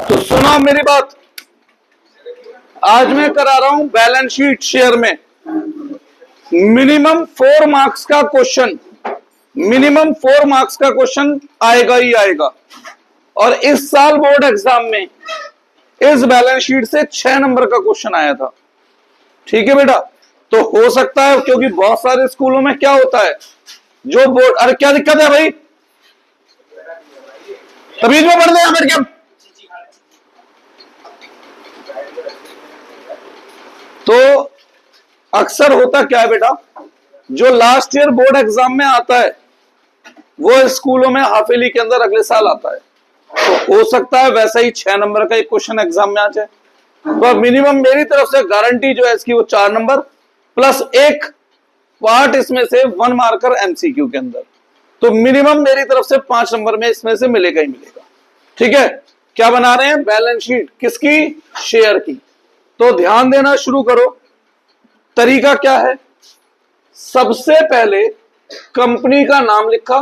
तो सुना मेरी बात, आज मैं करा रहा हूं बैलेंस शीट शेयर में मिनिमम 4 मार्क्स का क्वेश्चन, मिनिमम 4 मार्क्स का क्वेश्चन आएगा ही आएगा। और इस साल बोर्ड एग्जाम में इस बैलेंस शीट से 6 नंबर का क्वेश्चन आया था। ठीक है बेटा, तो हो सकता है, क्योंकि बहुत सारे स्कूलों में क्या होता है जो बोर्ड, अरे क्या दिक्कत है भाई, तमीज में पढ़ दे यहां क्या। तो अक्सर होता क्या है बेटा, जो लास्ट ईयर बोर्ड एग्जाम में आता है वो स्कूलों में हाफिली के अंदर अगले साल आता है। तो हो सकता है वैसा ही 6 नंबर का एक क्वेश्चन एग्जाम में आ जाए। तो मिनिमम मेरी तरफ से गारंटी जो है इसकी वो 4 नंबर प्लस एक पार्ट इसमें से 1 मार्कर एमसीक्यू के अंदर। तो मिनिमम मेरी तरफ से 5 नंबर में इसमें से मिलेगा ही मिलेगा। ठीक है, क्या बना रहे हैं, बैलेंस शीट किसकी, शेयर की। तो ध्यान देना शुरू करो। तरीका क्या है, सबसे पहले कंपनी का नाम लिखा,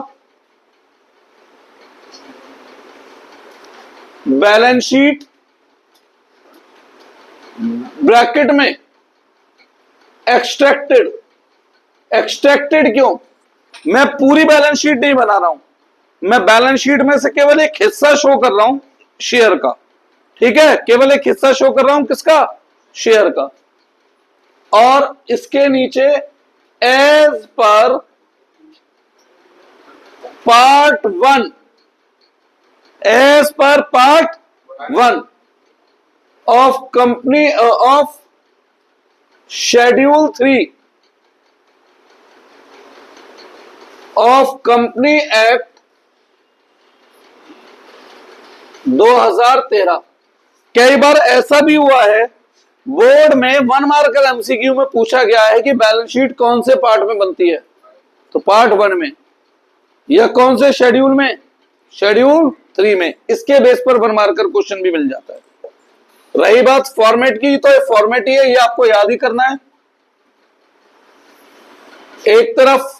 बैलेंस शीट ब्रैकेट में एक्सट्रैक्टेड। एक्सट्रैक्टेड क्यों, मैं पूरी बैलेंस शीट नहीं बना रहा हूं, मैं बैलेंस शीट में से केवल एक हिस्सा शो कर रहा हूं शेयर का। ठीक है, केवल एक हिस्सा शो कर रहा हूं, किसका, शेयर का। और इसके नीचे as per part 1, as per part 1 of company of schedule 3 of company act 2013। कई बार ऐसा भी हुआ है बोर्ड में 1 मार्कर एमसीक्यू में पूछा गया है कि बैलेंस शीट कौन से पार्ट में बनती है, तो पार्ट 1 में, या कौन से शेड्यूल में, शेड्यूल 3 में। इसके बेस पर 1 मार्कर क्वेश्चन भी मिल जाता है। रही बात फॉर्मेट की, तो ये फॉर्मेट ही है, ये आपको याद ही करना है। एक तरफ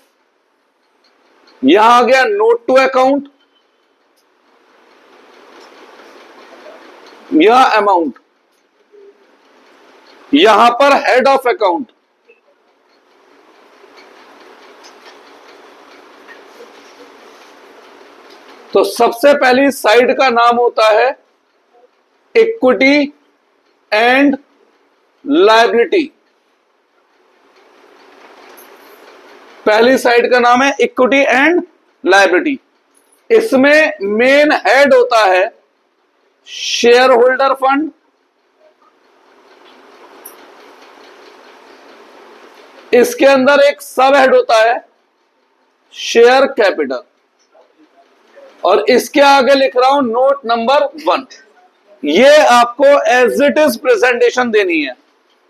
यहां आ गया नोट टू अकाउंट या अमाउंट, यहां पर हेड ऑफ अकाउंट। तो सबसे पहली साइड का नाम होता है इक्विटी एंड लायबिलिटी। पहली साइड का नाम है इक्विटी एंड लायबिलिटी। इसमें मेन हेड होता है शेयर होल्डर फंड, इसके अंदर एक सब हेड होता है शेयर कैपिटल, और इसके आगे लिख रहा हूं नोट नंबर 1। ये आपको एज इट इज प्रेजेंटेशन देनी है,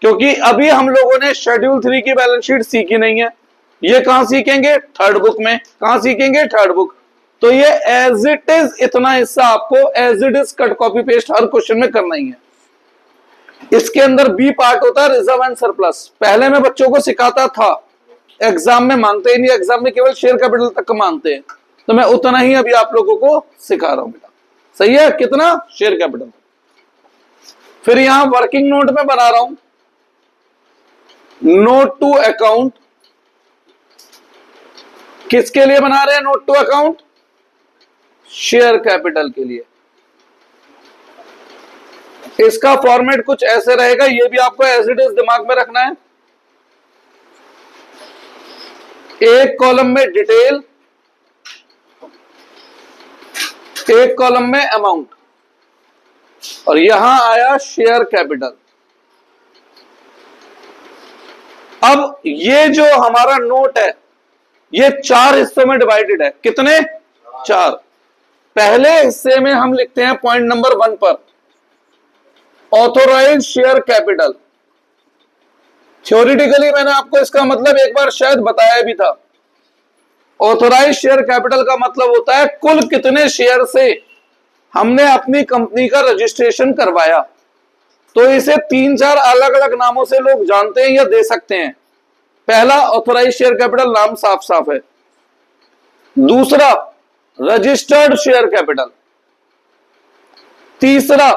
क्योंकि अभी हम लोगों ने शेड्यूल 3 की बैलेंस शीट सीखी नहीं है। ये कहां सीखेंगे, थर्ड बुक में। कहां सीखेंगे, थर्ड बुक। तो ये एज इट इज इतना हिस्सा आपको as it is cut copy paste हर क्वेश्चन में करना ही है। इसके अंदर बी पार्ट होता है रिजर्व एंड सरप्लस। पहले मैं बच्चों को सिखाता था, एग्जाम में मांगते ही नहीं, एग्जाम में केवल शेयर कैपिटल तक मांगते हैं, तो मैं उतना ही अभी आप लोगों को सिखा रहा हूं बेटा। सही है, कितना, शेयर कैपिटल। फिर यहां वर्किंग नोट में बना रहा हूं नोट टू अकाउंट। किसके लिए बना रहे हैं note to account, share capital के लिए। इसका फॉर्मेट कुछ ऐसे रहेगा, ये भी आपको एज इट इज दिमाग में रखना है। एक कॉलम में डिटेल, एक कॉलम में अमाउंट, और यहां आया शेयर कैपिटल। अब ये जो हमारा नोट है ये 4 हिस्सों में डिवाइडेड है। कितने, 4। पहले हिस्से में हम लिखते हैं पॉइंट नंबर 1 पर ऑथोराइज शेयर कैपिटल। थ्योरेटिकली मैंने आपको इसका मतलब एक बार शायद बताया भी था। ऑथोराइज शेयर कैपिटल का मतलब होता है कुल कितने शेयर से हमने अपनी कंपनी का रजिस्ट्रेशन करवाया। तो इसे 3-4 अलग अलग नामों से लोग जानते हैं या दे सकते हैं। पहला, ऑथोराइज शेयर कैपिटल, नाम साफ साफ है। दूसरा, रजिस्टर्ड शेयर कैपिटल। तीसरा,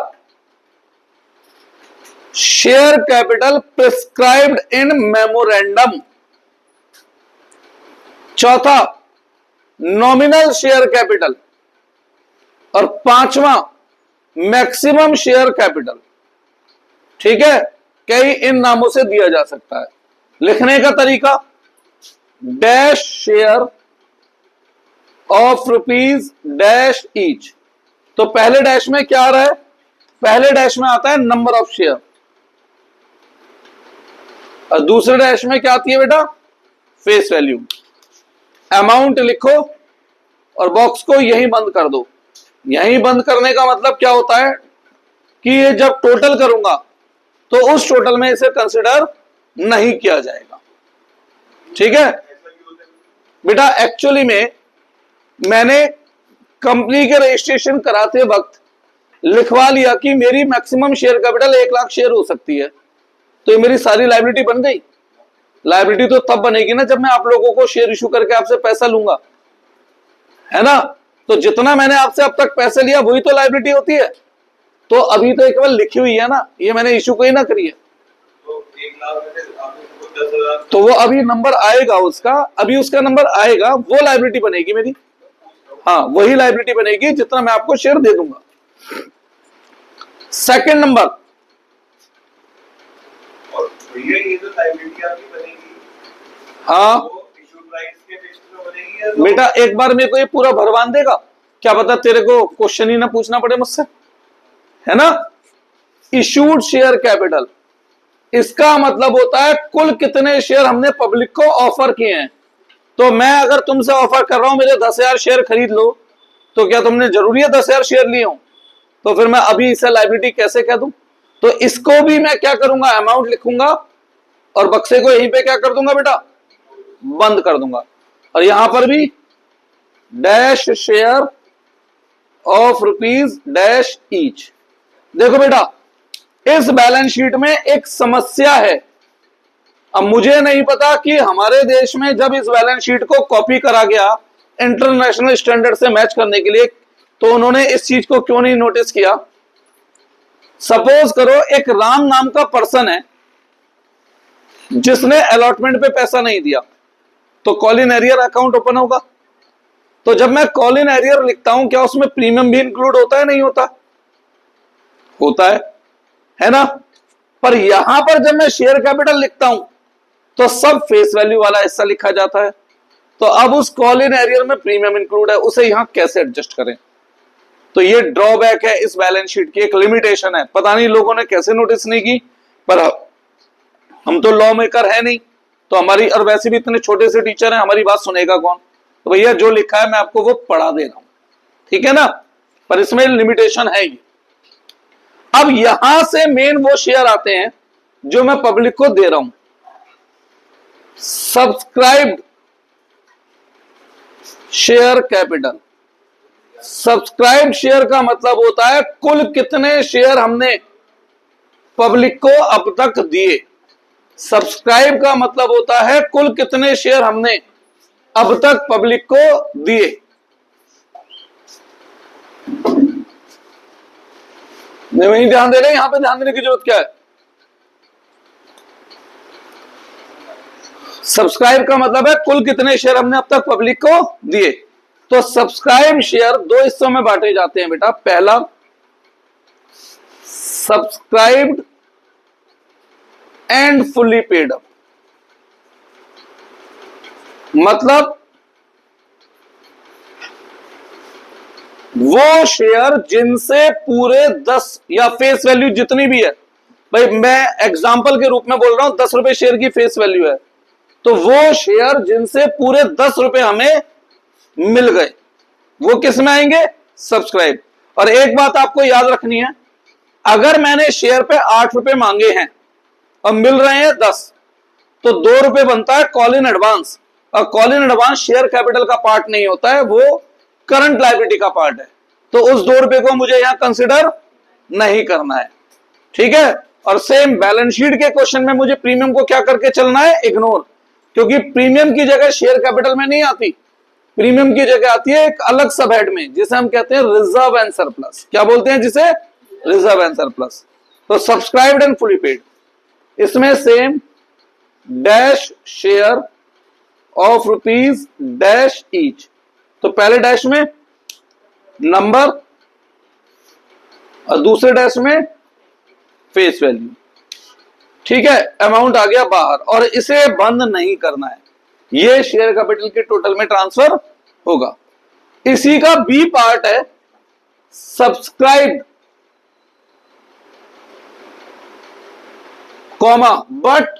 शेयर कैपिटल प्रिस्क्राइब्ड इन मेमोरेंडम। चौथा, नॉमिनल शेयर कैपिटल। और पांचवा, मैक्सिमम शेयर कैपिटल। ठीक है, कई इन नामों से दिया जा सकता है। लिखने का तरीका, dash share of rupees dash each. तो पहले डैश में क्या आ रहा है? पहले डैश में आता है नंबर ऑफ शेयर, और दूसरे डैश में क्या आती है बेटा? Face value. अमाउंट लिखो और बॉक्स को यहीं बंद कर दो। यहीं बंद करने का मतलब क्या होता है कि ये जब टोटल करूंगा तो उस टोटल में इसे कंसिडर नहीं किया जाएगा। ठीक है बेटा, एक्चुअली में मैंने कंपनी के रजिस्ट्रेशन कराते वक्त लिखवा लिया कि मेरी maximum share capital 1 lakh share हो सकती है, तो ये मेरी सारी लायबिलिटी बन गई। लायबिलिटी तो तब बनेगी ना जब मैं आप लोगों को शेयर इशू करके आपसे पैसा लूंगा, है ना? तो जितना मैंने आपसे अब तक पैसे लिया वही तो लायबिलिटी होती है। तो अभी तो केवल लिखी हुई है ना, ये मैंने इशू कोई ना करी है। तो वो अभी नंबर आएगा उसका, अभी उसका नंबर आएगा, वो लायबिलिटी बनेगी मेरी। हाँ, वही लायबिलिटी बनेगी जितना मैं आपको शेयर दे दूंगा। सेकंड नंबर, ये तो लायबिलिटी आपकी बनेगी। हाँ बेटा, एक बार मेरे को ये पूरा भरवान देगा, क्या पता तेरे को क्वेश्चन ही ना पूछना पड़े मुझसे, है ना? इशूड शेयर कैपिटल, इसका मतलब होता है कुल कितने शेयर हमने पब्लिक को ऑफर किए हैं। तो मैं अगर तुमसे ऑफर कर रहा हूं मेरे 10,000 शेयर खरीद लो, तो क्या तुमने जरूरी है 10,000 शेयर लिए हो? तो फिर मैं अभी इसे लायबिलिटी कैसे कह दूं? तो इसको भी मैं क्या करूंगा? अमाउंट लिखूंगा और बक्से को यहीं पे क्या कर दूंगा बेटा? बंद कर दूंगा। और यहां पर भी dash share of rupees dash each. देखो बेटा, इस बैलेंस शीट में एक समस्या है। अब मुझे नहीं पता कि हमारे देश में जब इस बैलेंस शीट को कॉपी करा गया इंटरनेशनल स्टैंडर्ड से मैच करने के लिए, तो उन्होंने इस चीज को क्यों नहीं नोटिस किया। सपोज करो एक राम नाम का पर्सन है जिसने अलॉटमेंट पे पैसा नहीं दिया, तो call in arrear account open होगा। तो जब मैं कॉल इन एरियर लिखता हूं, क्या उसमें प्रीमियम भी इंक्लूड होता है? नहीं होता? होता है ना? पर यहां पर जब मैं शेयर कैपिटल लिखता हूं तो सब फेस वैल्यू वाला हिस्सा लिखा जाता है। तो अब उस कॉल इन एरियर में प्रीमियम इंक्लूड है, उसे यहां कैसे एडजस्ट करें? तो ये ड्रॉबैक है इस बैलेंस शीट की, एक लिमिटेशन है। पता नहीं लोगों ने कैसे नोटिस नहीं की, पर हम तो लॉ मेकर है नहीं, तो हमारी, और वैसे भी इतने छोटे से टीचर हैं, हमारी बात सुनेगा कौन? तो भैया जो लिखा है मैं आपको वो पढ़ा दे रहा हूं, ठीक है ना? पर इसमें लिमिटेशन है ये। अब यहां से मेन वो शेयर आते हैं जो मैं पब्लिक को दे रहा हूं। Subscribed share capital. Subscribed share का मतलब होता है कुल कितने शेयर हमने पब्लिक को अब तक दिए। सब्सक्राइब का मतलब होता है कुल कितने शेयर हमने अब तक पब्लिक को दिए। वहीं ध्यान दे रहे हैं, यहां पे ध्यान देने की जरूरत क्या है? सब्सक्राइब का मतलब है कुल कितने शेयर हमने अब तक पब्लिक को दिए। तो सब्सक्राइब शेयर दो हिस्सों में बांटे जाते हैं बेटा। पहला, subscribed and fully paid up, मतलब वो शेयर जिनसे पूरे 10 या फेस वैल्यू जितनी भी है, भाई मैं एग्जांपल के रूप में बोल रहा हूं, 10 रुपए शेयर की फेस वैल्यू है, तो वो शेयर जिनसे पूरे 10 रुपए हमें मिल गए वो किस में आएंगे? सब्सक्राइब। और एक बात आपको याद रखनी है, अगर मैंने शेयर पे 8 रुपए मांगे हैं और मिल रहे हैं 10, तो 2 रुपए बनता है कॉल इन एडवांस। और call in advance share capital का पार्ट नहीं होता है, वो करंट लायबिलिटी का पार्ट है। तो उस 2 रुपए को मुझे यहां कंसिडर नहीं करना है, ठीक है? और सेम बैलेंस शीट के क्वेश्चन में मुझे प्रीमियम को क्या करके चलना है? इग्नोर, क्योंकि प्रीमियम की जगह शेयर कैपिटल में नहीं आती, प्रीमियम की जगह आती है एक अलग सब हेड में, जिसे हम कहते हैं रिजर्व एंड सरप्लस। क्या बोलते हैं जिसे? Reserve and surplus. तो सब्सक्राइब्ड एंड फुली पेड, इसमें same dash share of rupees dash each. तो पहले डैश में नंबर और दूसरे डैश में फेस वैल्यू। ठीक है, अमाउंट आ गया बाहर और इसे बंद नहीं करना है, ये शेयर कैपिटल के टोटल में ट्रांसफर होगा। इसी का बी पार्ट है subscribe comma but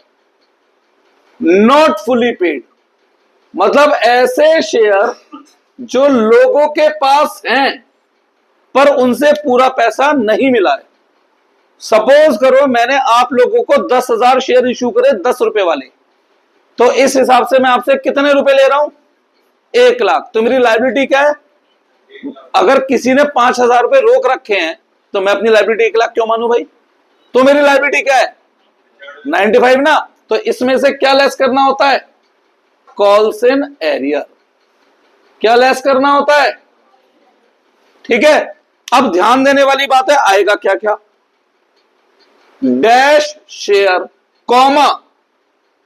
not fully paid, मतलब ऐसे शेयर जो लोगों के पास हैं पर उनसे पूरा पैसा नहीं मिला है। सपोज करो मैंने आप लोगों को 10,000 शेयर इशू करे 10 रुपए वाले, तो इस हिसाब से मैं आपसे कितने रुपए ले रहा हूं? 1 लाख। तो मेरी लायबिलिटी क्या है? अगर किसी ने 5,000 रुपए रोक रखे हैं तो मैं अपनी लायबिलिटी 1 लाख क्यों मानूं भाई? तो मेरी लायबिलिटी क्या है? 95 ना। तो इसमें से क्या लेस करना होता है? Calls in arrear. क्या लेस करना होता है? ठीक है, अब ध्यान देने वाली बात है, आएगा क्या क्या? Dash share comma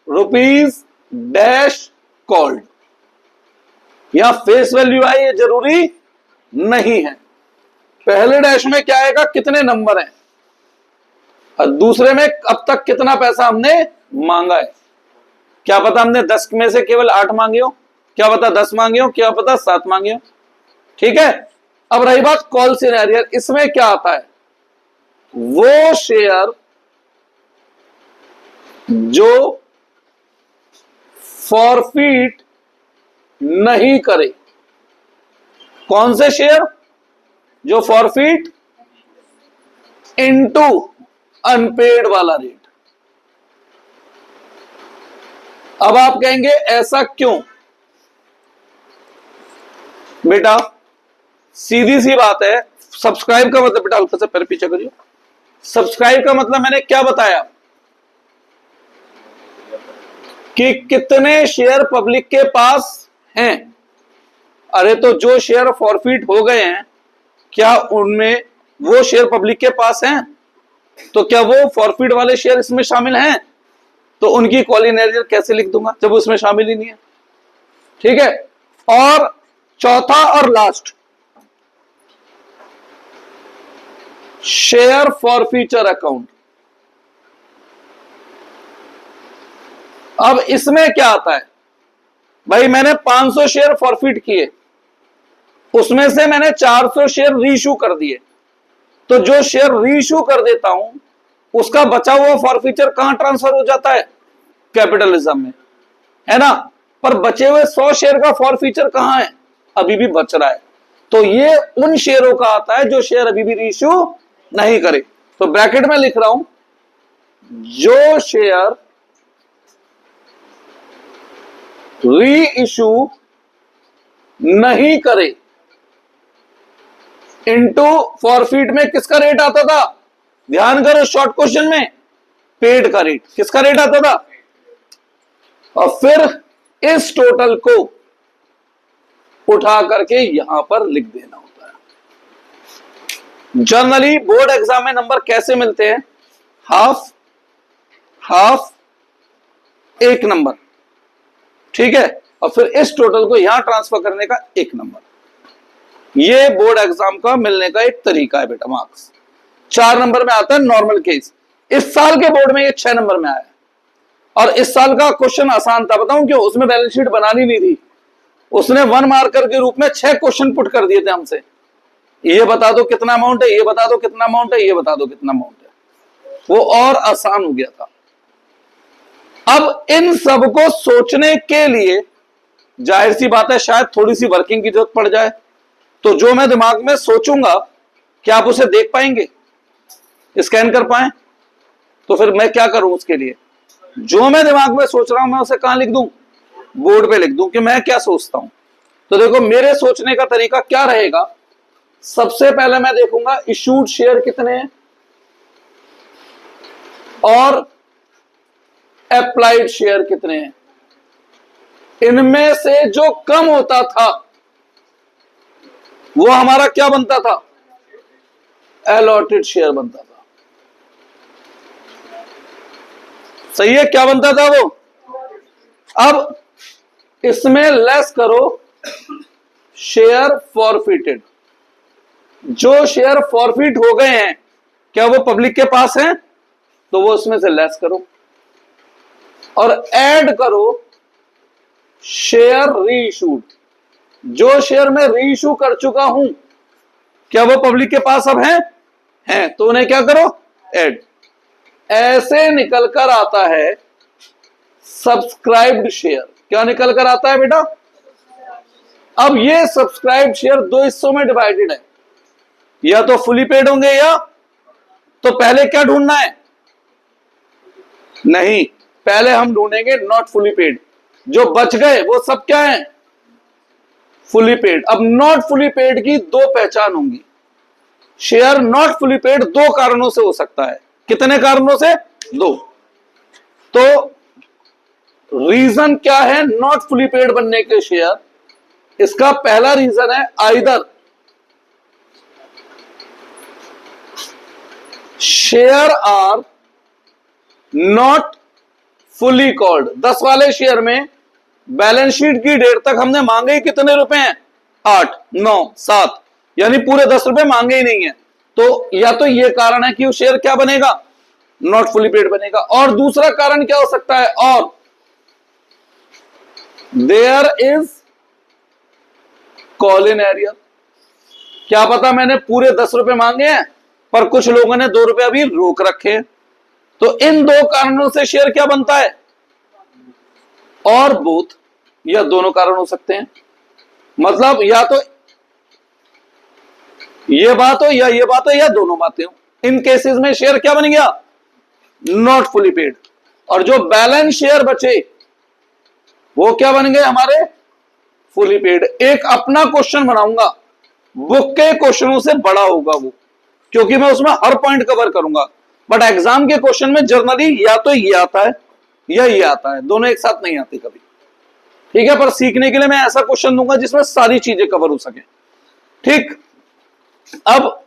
rupees dash called, या फेस वैल्यू आई, ये जरूरी नहीं है। पहले डैश में क्या आएगा? कितने नंबर हैं, और दूसरे में अब तक कितना पैसा हमने मांगा है। क्या पता हमने 10 में से केवल 8 मांगे हो, क्या पता 10 मांगे हो, क्या पता 7 मांगे हो। ठीक है, अब रही बात कॉल्स इन एरियर, इसमें क्या आता है? वो शेयर जो फॉरफिट नहीं करे। कौन से शेयर? जो फॉरफिट इनटू अनपेड वाला रेट। अब आप कहेंगे ऐसा क्यों? बेटा सीधी सी बात है, सब्सक्राइब का मतलब, बेटा हल्का सा पैर पीछे करिए। सब्सक्राइब का मतलब मैंने क्या बताया कि कितने शेयर पब्लिक के पास हैं। अरे तो जो शेयर फॉरफिट हो गए हैं, क्या उनमें वो शेयर पब्लिक के पास हैं? तो क्या वो फॉरफिट वाले शेयर इसमें शामिल हैं? तो उनकी कॉल इन एरियर कैसे लिख दूंगा जब उसमें शामिल ही नहीं है। ठीक है, और चौथा और लास्ट, शेयर फॉरफीचर अकाउंट। अब इसमें क्या आता है भाई? मैंने 500 शेयर फॉरफिट किए, उसमें से मैंने 400 शेयर रीइश्यू कर दिए, तो जो शेयर रीइश्यू कर देता हूं उसका बचा हुआ फॉरफीचर कहां ट्रांसफर हो जाता है? कैपिटलिज्म में, है ना। पर बचे हुए 100 शेयर का फॉरफीचर कहां है? अभी भी बच रहा है। तो ये उन शेयरों का आता है जो शेयर अभी भी रीइश्यू नहीं करे। तो ब्रैकेट में लिख रहा हूं, जो शेयर री इशू नहीं करे इनटू फॉरफिट में किसका रेट आता था? ध्यान करो शॉर्ट क्वेश्चन में, पेड का रेट। किसका रेट आता था? और फिर इस टोटल को उठा करके यहां पर लिख देना होता है। जनरली बोर्ड एग्जाम में नंबर कैसे मिलते हैं? Half half, 1 number. ठीक है, और फिर इस टोटल को यहां ट्रांसफर करने का 1 नंबर। ये बोर्ड एग्जाम का मिलने का एक तरीका है बेटा। मार्क्स 4 नंबर में आता है नॉर्मल केस। इस साल के बोर्ड में ये 6 नंबर में आया, और इस साल का क्वेश्चन आसान था। बताऊं क्यों? उसमें बैलेंस शीट बनानी नहीं थी, उसने 1 मार्कर के रूप में 6 क्वेश्चन पुट कर दिए थे हमसे। ये बता दो कितना अमाउंट है, ये बता दो कितना अमाउंट है, ये बता दो कितना अमाउंट है। वो और आसान हो गया था। अब इन सब को सोचने के लिए जाहिर सी बात है शायद थोड़ी सी वर्किंग की जरूरत पड़ जाए। तो जो मैं दिमाग में सोचूंगा, क्या आप उसे देख पाएंगे, स्कैन कर पाए? तो फिर मैं क्या करूं उसके लिए? जो मैं दिमाग में सोच रहा हूं मैं उसे कहां लिख दूं? बोर्ड पे लिख दूं कि मैं क्या सोचता हूं। तो देखो मेरे सोचने का तरीका क्या रहेगा। सबसे पहले मैं देखूंगा इशूड शेयर कितने हैं और अप्लाइड शेयर कितने हैं। इनमें से जो कम होता था वो हमारा क्या बनता था? अलॉटेड शेयर बनता था। सही है, क्या बनता था वो? अब इसमें लेस करो शेयर फॉरफिटेड। जो शेयर फॉरफिट हो गए हैं, क्या वो पब्लिक के पास हैं? तो वो उसमें से लेस करो और ऐड करो शेयर री इशूड। जो शेयर मैं री इशू कर चुका हूं, क्या वो पब्लिक के पास अब हैं? तो उन्हें क्या करो? ऐड। ऐसे निकल कर आता है सब्सक्राइब्ड शेयर। क्या निकल कर आता है बेटा? अब ये सब्सक्राइब्ड शेयर दो हिस्सों में डिवाइडेड है, या तो फुली पेड होंगे या तो पहले क्या ढूंढना है? नहीं, पहले हम ढूंढेंगे नॉट फुली पेड। जो बच गए वो सब क्या है? Fully paid. अब नॉट फुली पेड की दो पहचान होंगी। शेयर नॉट फुली पेड दो कारणों से हो सकता है। कितने कारणों से? दो। तो रीजन क्या है नॉट फुली पेड बनने के शेयर? इसका पहला रीजन है either share are not fully called. 10 वाले शेयर में बैलेंस शीट की डेट तक हमने मांगे ही कितने रुपए हैं? 8, 9, 7, यानी पूरे 10 रुपए मांगे ही नहीं है। तो या तो ये कारण है कि वो शेयर क्या बनेगा? नॉट फुली पेड बनेगा। और दूसरा कारण क्या हो सकता है? और there is call in arrear. क्या पता मैंने पूरे 10 रुपए मांगे हैं पर कुछ लोगों ने 2 रुपए अभी रोक रखे हैं। तो इन दो कारणों से शेयर क्या बनता है? और बोथ, या दोनों कारण हो सकते हैं। मतलब या तो ये बात हो या ये बात हो या दोनों बातें हो। इन केसेस में शेयर क्या बन गया? Not fully paid. और जो बैलेंस शेयर बचे वो क्या बन गए हमारे? Fully paid. एक अपना क्वेश्चन बनाऊंगा, बुक के क्वेश्चनों से बड़ा होगा वो, क्योंकि मैं उसमें हर पॉइंट कवर करूंगा। बट एग्जाम के क्वेश्चन में जनरली या तो ये आता है या ये आता है, दोनों एक साथ नहीं आते कभी। ठीक है, पर सीखने के लिए मैं ऐसा क्वेश्चन दूंगा जिसमें सारी चीजें कवर हो सके। ठीक, अब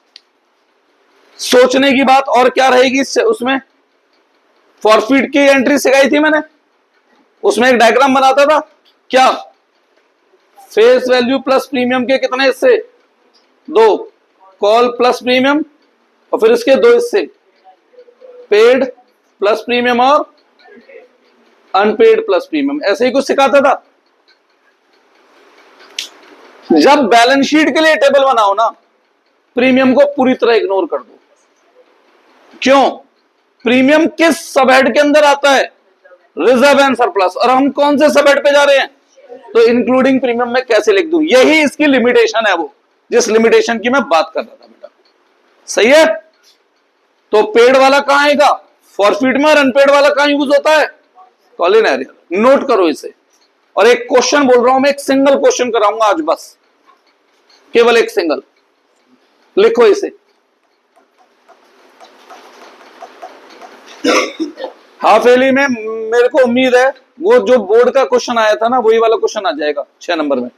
सोचने की बात और क्या रहेगी उसमें? फॉरफिट की एंट्री सिखाई थी मैंने, उसमें एक डायग्राम बनाता था। क्या? फेस वैल्यू प्लस प्रीमियम के कितने हिस्से? 2। कॉल प्लस प्रीमियम और फिर इसके 2 हिस्से, पेड प्लस प्रीमियम और अनपेड प्लस प्रीमियम। ऐसे ही कुछ सिखाता था। जब बैलेंस शीट के लिए टेबल बनाओ ना, प्रीमियम को पूरी तरह इग्नोर कर दो। क्यों? प्रीमियम किस सबहेड के अंदर आता है? Reserve and surplus. और हम कौन से सबहेड पे जा रहे हैं? तो इंक्लूडिंग प्रीमियम में कैसे लिख दूं? यही इसकी लिमिटेशन है, वो जिस लिमिटेशन की मैं बात कर रहा था बेटा। सही है? तो पेड वाला कहां आएगा? फॉरफिट में। और अनपेड वाला कहां यूज होता है? Call in arrear. नोट करो इसे। और एक क्वेश्चन बोल रहा हूं मैं, एक सिंगल क्वेश्चन कराऊंगा आज, बस केवल एक सिंगल। लिखो इसे। हाफ एली में मेरे को उम्मीद है वो जो बोर्ड का क्वेश्चन आया था ना, वही वाला क्वेश्चन आ जाएगा 6 नंबर में।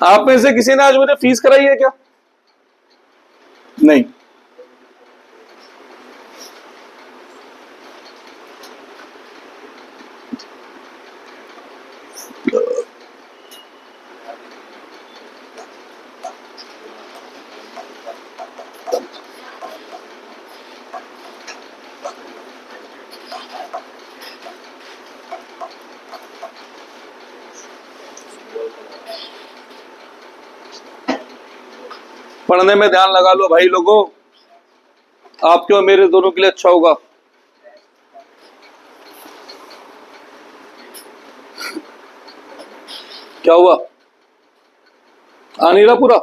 आप में से किसी ने आज मुझे फीस कराई है क्या? नहीं। पढ़ने में ध्यान लगा लो भाई लोगों, आपके और मेरे दोनों के लिए अच्छा होगा। क्या हुआ? आ नहीं रहा पूरा?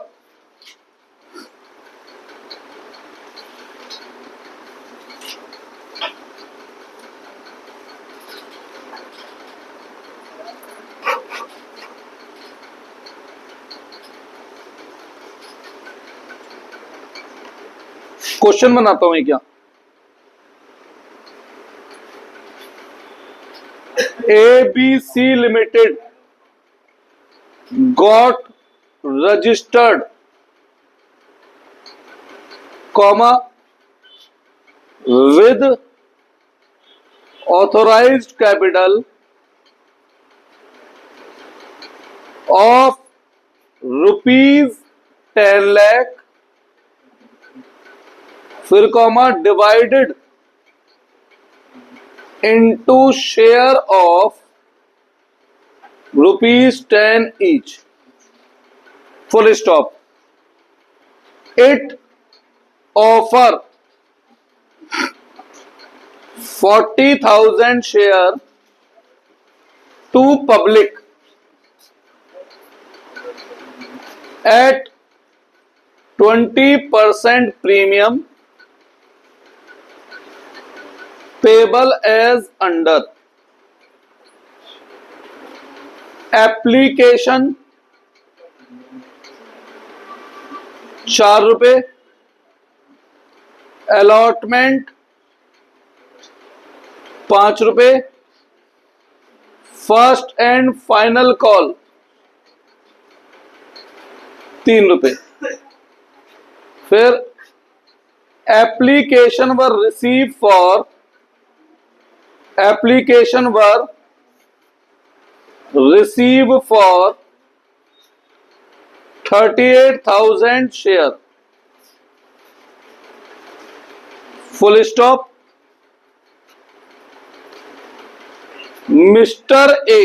क्वेश्चन बनाता हूं क्या? ABC limited got registered, comma, with authorized capital of rupees 10 lakh, फिर comma, divided into share of rupees 10 each, full stop. It offer 40,000 share to public at 20% premium payable as under. Application 4 रुपए, allotment 5 रुपए, first and final call 3 रुपए। फिर application were receive for, application were receive for 38,000 share, full stop. Mister A,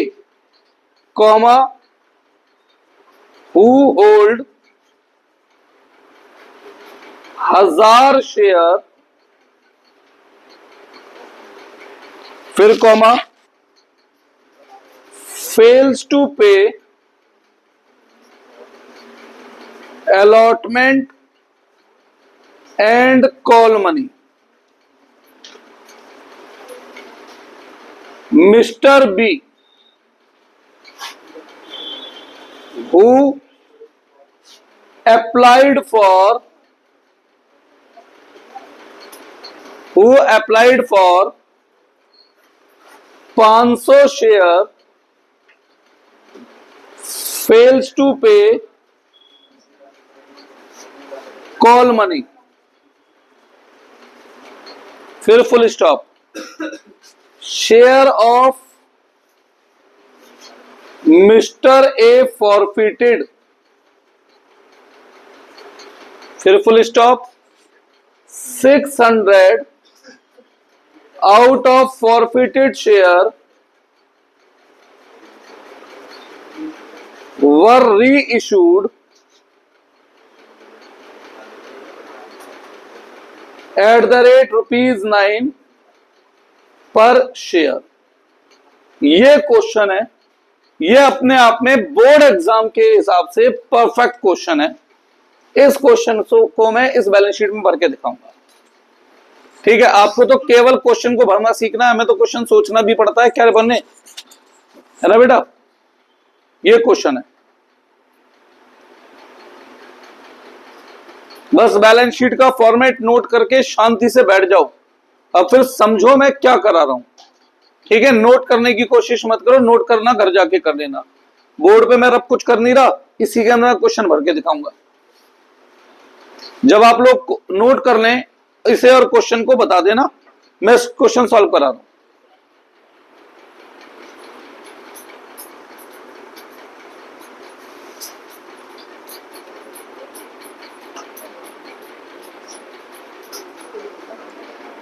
comma, who hold 1000 share, फिर comma, fails to pay allotment and call money. Mr. B, who applied for 500 share, fails to pay call money, फिर full stop. Share of Mister A forfeited, फिर full stop. 600 out of forfeited share were reissued at the rate ₹9 पर share. ये question है, ये अपने आप में board exam के हिसाब से परफेक्ट क्वेश्चन है। इस क्वेश्चन को मैं इस बैलेंस शीट में भर के दिखाऊंगा। ठीक है, आपको तो केवल क्वेश्चन को भरना सीखना है, हमें तो क्वेश्चन सोचना भी पड़ता है क्या बनने, है ना बेटा। ये क्वेश्चन है, बस बैलेंस शीट का फॉर्मेट नोट करके शांति से बैठ जाओ, अब फिर समझो मैं क्या करा रहा हूं। ठीक है, नोट करने की कोशिश मत करो, नोट करना घर जाके कर लेना। बोर्ड पे मैं अब कुछ कर नहीं रहा, इसी के अंदर क्वेश्चन भर के दिखाऊंगा। जब आप लोग नोट कर लें इसे और क्वेश्चन को बता देना, मैं क्वेश्चन सॉल्व करा रहा हूं।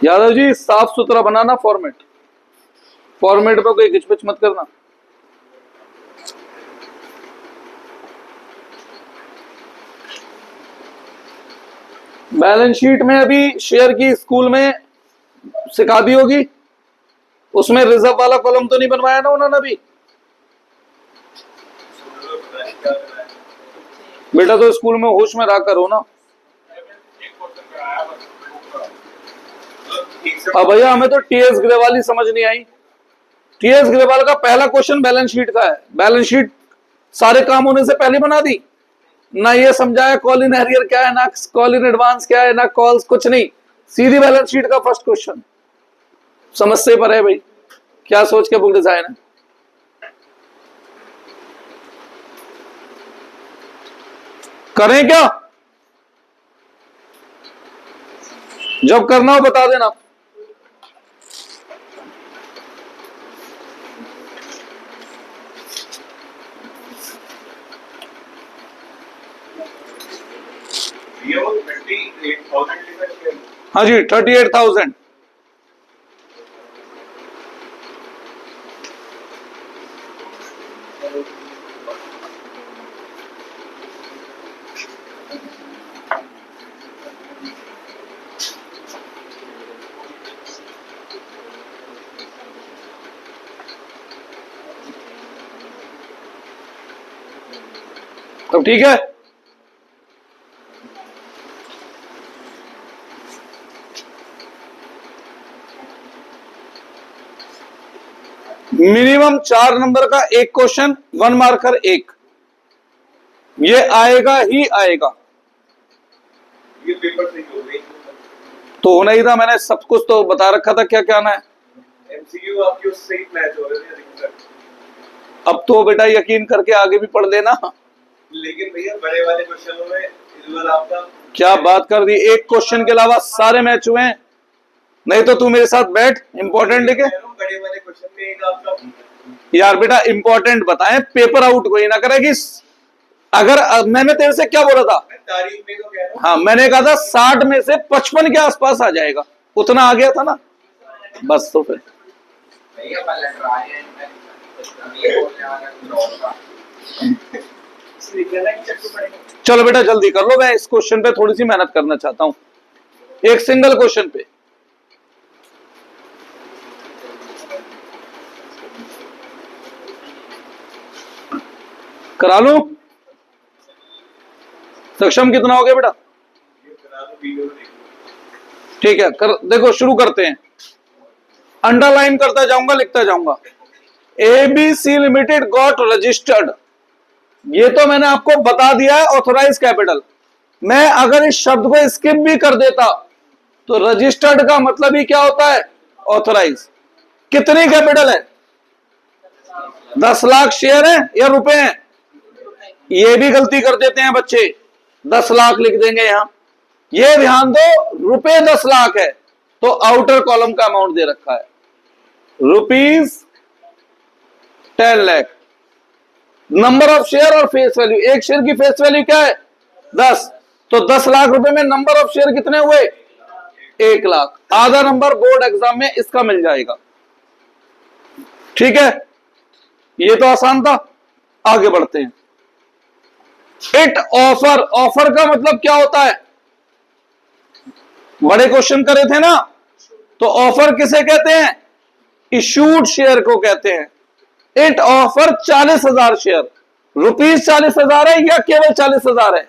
यादव जी साफ सुथरा बनाना फॉर्मेट, फॉर्मेट पे कोई घिचपिच मत करना। बैलेंस शीट में अभी शेयर की स्कूल में सिखा दी होगी, उसमें रिजर्व वाला कॉलम तो नहीं बनवाया ना उन्होंने अभी। बेटा तो स्कूल में होश में रहा करो ना। अब भैया हमें तो टीएस ग्रेवाल ही समझ नहीं आई। टीएस ग्रेवाल का पहला क्वेश्चन बैलेंस शीट का है, बैलेंस शीट सारे काम होने से पहले बना दी ना, ये समझाया कॉल इन एरियर क्या है, ना कॉल इन एडवांस क्या है, ना कॉल्स, कुछ नहीं, सीधी बैलेंस शीट का फर्स्ट क्वेश्चन। समझ से पर है भाई, क्या सोच के बुक डिजाइन है। करें क्या? जब करना हो बता देना। हाँ जी, 38,000। तो ठीक है, मिनिमम 4 नंबर का एक क्वेश्चन, 1 मार्कर एक, ये आएगा ही आएगा। ये पेपर से हो गई तो होना ही था, मैंने सब कुछ तो बता रखा था क्या क्या आना है। एमसीक्यू आपकी उससे ही मैच हो रहे थे अधिकतर। अब तो बेटा यकीन करके आगे भी पढ़ लेना। लेकिन भैया बड़े वाले क्वेश्चनों में इस बार आपका क्या बात कर दी, एक क्वेश्चन के अलावा सारे मैच हुए हैं। नहीं तो तू मेरे साथ बैठ, इंपॉर्टेंट लिखे। बड़े वाले क्वेश्चन में एक आपका यार बेटा इंपॉर्टेंट बताएं, पेपर आउट कोई ना करेगी। अगर मैंने तेरे से क्या बोला था, तारीख में तो कह रहा हूं। हाँ मैंने कहा था 60 में से 55 के आसपास आ जाएगा, उतना आ गया था ना, बस। तो फिर भैया पलट रहा है ये बोलने वाला कुछ और था। चलो बेटा जल्दी कर लो, मैं इस क्वेश्चन पे थोड़ी सी मेहनत करना चाहता हूं, एक सिंगल क्वेश्चन पे। करा लूं? सक्षम कितना हो गया बेटा? ठीक है, देखो शुरू करते हैं। अंडरलाइन करता जाऊंगा, लिखता जाऊंगा। एबीसी लिमिटेड गॉट रजिस्टर्ड, ये तो मैंने आपको बता दिया है, ऑथोराइज कैपिटल। मैं अगर इस शब्द को स्किप भी कर देता तो रजिस्टर्ड का मतलब ही क्या होता है, ऑथोराइज। कितनी कैपिटल है? 10 लाख शेयर है या रुपए हैं? ये भी गलती कर देते हैं बच्चे, 10 लाख लिख देंगे यहां। ये ध्यान दो, रुपए 10 लाख है तो आउटर कॉलम का अमाउंट दे रखा है rupees 10 lakh. Number of share और फेस वैल्यू, एक शेयर की फेस वैल्यू क्या है? 10, तो 10 लाख रुपए में नंबर ऑफ शेयर कितने हुए? 1 लाख। आधा नंबर बोर्ड एग्जाम में इसका मिल जाएगा। ठीक है, ये तो आसान था। आगे बढ़ते हैं। इट ऑफर, ऑफर का मतलब क्या होता है? बड़े क्वेश्चन करे थे ना, तो ऑफर किसे कहते हैं? इशूड शेयर को कहते हैं। इट ऑफर 40,000 शेयर, रुपीज 40,000 है या केवल 40,000 है?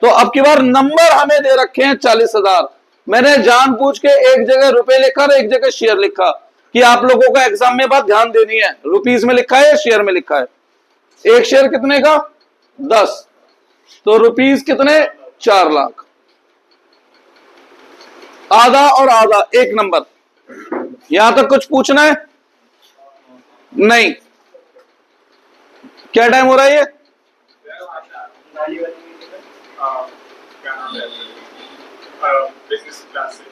तो अब की बार नंबर हमें दे रखे हैं 40,000। मैंने जानबूझ के एक जगह रुपए लिखा और एक जगह शेयर लिखा कि आप लोगों को एग्जाम में बात ध्यान देनी है, रुपीज में लिखा है या शेयर में लिखा है। एक शेयर कितने का? 10, तो रुपीज कितने? 4 लाख। आधा और आधा, एक नंबर। यहां तक कुछ पूछना है? नहीं। क्या टाइम हो रहा है ये?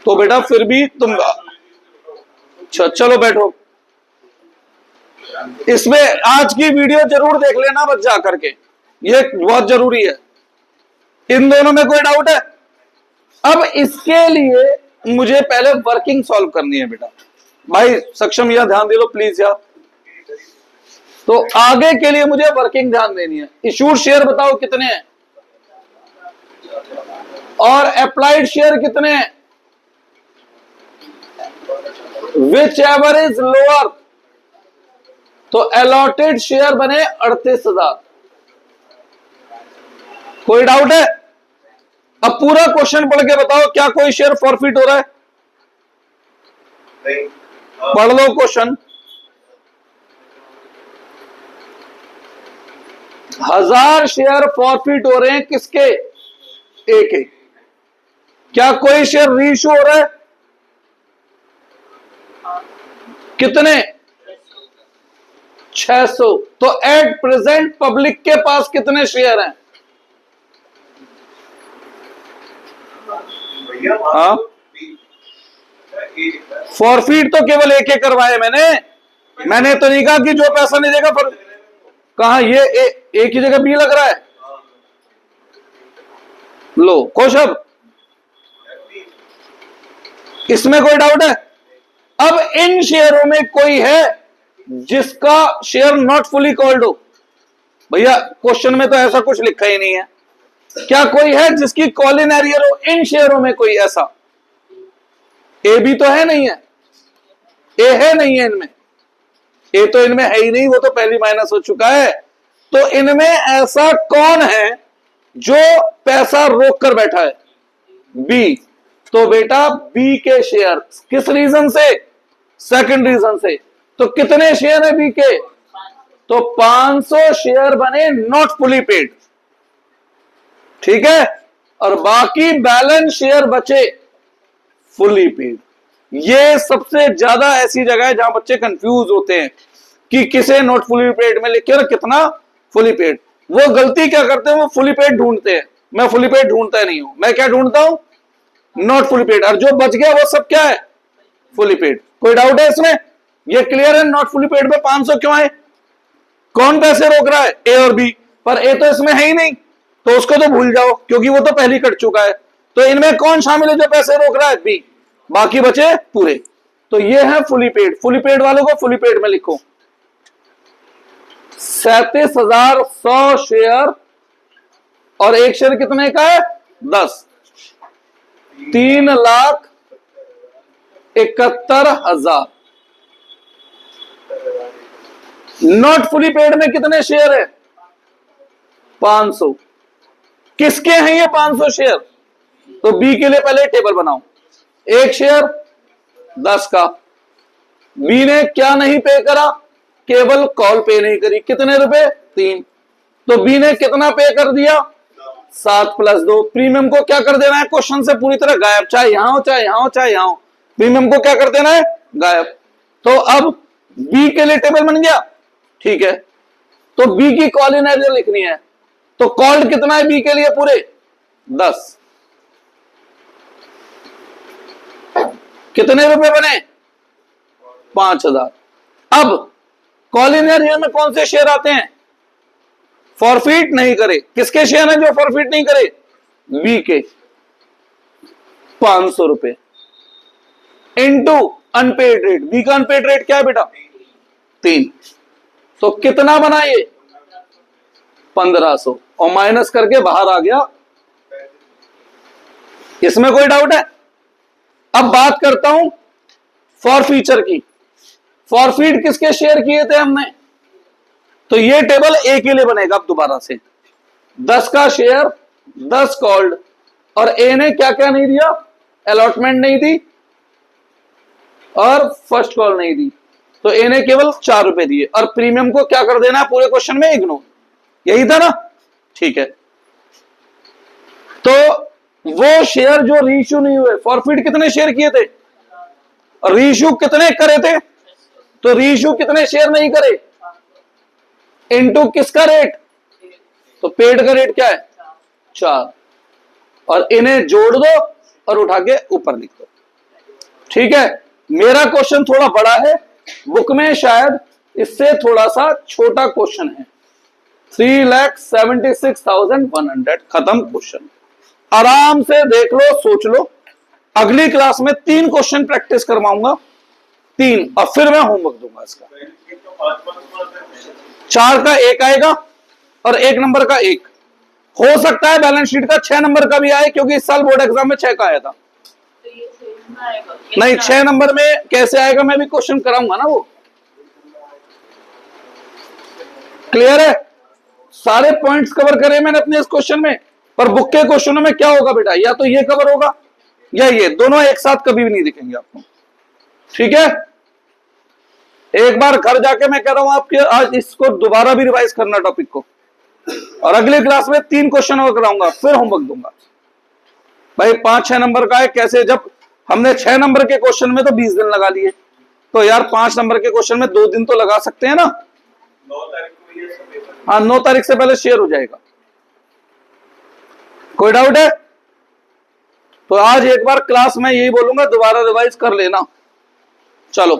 तो बेटा फिर भी तुम, अच्छा चलो बैठो। इसमें आज की वीडियो जरूर देख लेना बस जा करके, ये बहुत जरूरी है। इन दोनों में कोई डाउट है? अब इसके लिए मुझे पहले वर्किंग सॉल्व करनी है बेटा। भाई सक्षम यह ध्यान दे लो प्लीज यार। तो आगे के लिए मुझे वर्किंग ध्यान देनी है। इशूड शेयर बताओ कितने हैं और अप्लाइड शेयर कितने हैं? विच एवर इज लोअर, तो अलॉटेड शेयर बने 38,000। कोई डाउट है? अब पूरा क्वेश्चन पढ़ के बताओ, क्या कोई शेयर फॉरफिट हो रहा है? नहीं। पढ़ लो क्वेश्चन। 1000 शेयर फॉरफिट हो रहे हैं किसके? एक एक। क्या कोई शेयर रीइश्यू हो रहा है? कितने? 600। तो एट प्रेजेंट पब्लिक के पास कितने शेयर हैं? हाँ, फॉरफीट तो केवल एक एक करवाए मैंने तो नहीं कहा कि जो पैसा नहीं देगा पर कहा ये एक ही जगह बी लग रहा है। लो खुश, अब इसमें कोई डाउट है? अब इन शेयरों में कोई है जिसका शेयर नॉट फुली कॉल्ड हो? भैया क्वेश्चन में तो ऐसा कुछ लिखा ही नहीं है। क्या कोई है जिसकी कॉल इन एरियर हो इन शेयरों में? कोई ऐसा? ए बी तो है नहीं है, ए है नहीं है इनमें, ए तो इनमें है ही नहीं, वो तो पहली माइनस हो चुका है। तो इनमें ऐसा कौन है जो पैसा रोक कर बैठा है? बी। तो बेटा बी के शेयर, किस रीजन से? सेकंड रीजन से। तो कितने शेयर है बी के? तो 500 शेयर बने नॉट फुली पेड, ठीक है, और बाकी बैलेंस शेयर बचे फुली पेड। ये सबसे ज्यादा ऐसी जगह है जहां बच्चे कंफ्यूज होते हैं कि किसे नॉट फुली पेड में लिखे और कितना फुली पेड। वो गलती क्या करते हैं, वो फुली पेड ढूंढते हैं। मैं फुली पेड ढूंढता नहीं हूं, मैं क्या ढूंढता हूं? Not fully paid. और जो बच गया वो सब क्या है? Fully paid. कोई डाउट है इसमें? ये क्लियर है? नॉट फुली पेड में 500 क्यों आए? कौन पैसे रोक रहा है? ए और बी। पर ए तो इसमें है ही नहीं, तो उसको तो भूल जाओ क्योंकि वो तो पहले कट चुका है। तो इनमें कौन शामिल है जो पैसे रोक रहा है? बी। बाकी बचे पूरे। तो ये है फुली पेड। फुली पेड वालों को फुली पेड में लिखो। 37,100 शेयर, और एक शेयर कितने का है? 10। 3,71,000। नॉट फुली पेड में कितने शेयर है? 500। किसके हैं ये 500 शेयर? तो बी के लिए पहले टेबल बनाओ। एक शेयर 10 का, बी ने क्या नहीं पे करा? केवल कॉल पे नहीं करी। कितने रुपए? 3। तो बी ने कितना पे कर दिया? 7 + 2। प्रीमियम को क्या कर देना है? क्वेश्चन से पूरी तरह गायब, चाहे यहां हो चाहे यहां हो चाहे यहां हो, प्रीमियम को क्या कर देना है? गायब। तो अब बी के लिए टेबल बन गया, ठीक है। तो बी की कॉल इन एरियर लिखनी है। तो कॉल्ड कितना है बी के लिए? पूरे 10। कितने रुपए बने? 5,000। अब कॉल इन एरियर में कौन से शेयर आते हैं? फॉरफिट नहीं करे। किसके शेयर हैं जो फॉरफिट नहीं करे? बी के। 500 रुपए इंटू अनपेड रेट। बी का अनपेड रेट क्या है बेटा? 3। तो कितना बना ये? 1500, और माइनस करके बाहर आ गया। इसमें कोई डाउट है? अब बात करता हूं फॉरफीचर की। फॉरफीट किसके शेयर किए थे हमने? तो ये टेबल ए के लिए बनेगा। अब दोबारा से 10 का शेयर, 10 कॉल्ड, और ए ने क्या क्या नहीं दिया? अलॉटमेंट नहीं दी और फर्स्ट कॉल नहीं दी। तो ए ने केवल 4 रुपए दिए, और प्रीमियम को क्या कर देना है पूरे क्वेश्चन में? इग्नोर। यही था ना? ठीक है। तो वो शेयर जो रीइश्यू नहीं हुए, फॉरफिट कितने शेयर किए थे? रीइश्यू कितने करे थे? तो रीइश्यू कितने शेयर नहीं करे? इनटू किसका रेट? तो पेड का रेट क्या है? 4। और इन्हें जोड़ दो और उठा के ऊपर लिख दो, ठीक है। मेरा क्वेश्चन थोड़ा बड़ा है, बुक में शायद इससे थोड़ा सा छोटा क्वेश्चन है। 3,76,100। खत्म क्वेश्चन। आराम से देख लो, सोच लो। अगली क्लास में 3 क्वेश्चन प्रैक्टिस करवाऊंगा, 3, और फिर मैं होमवर्क दूंगा इसका। 4 का 1 आएगा और 1 नंबर का 1। हो सकता है बैलेंस शीट का 6 नंबर का भी आए, क्योंकि इस साल बोर्ड एग्जाम में 6 का आया था। नहीं, 6 नंबर में कैसे आएगा मैं भी क्वेश्चन कराऊंगा ना। वो क्लियर है? सारे पॉइंट्स कवर करे मैंने अपने इस क्वेश्चन में। पर बुक के क्वेश्चनों में क्या होगा बेटा? या तो ये कवर होगा या ये, दोनों एक साथ कभी भी नहीं दिखेंगे आपको, ठीक है। एक बार घर जाके मैं कह रहा हूं आपके, आज इसको दोबारा भी रिवाइज करना टॉपिक को, और अगली क्लास में 3 क्वेश्चन और कराऊंगा, फिर होमवर्क दूंगा। भाई 5-6 नंबर का है, कैसे? जब हमने 6 नंबर के क्वेश्चन में तो 20 दिन लगा लिए, तो यार 5 नंबर के क्वेश्चन में 2 दिन तो लगा सकते हैं ना। 9 तारीख को ये सब पेपर। हाँ, 9 तारीख से पहले शेयर हो जाएगा। कोई डाउट है? तो आज एक बार क्लास में यही बोलूंगा, दोबारा रिवाइज कर लेना। चलो।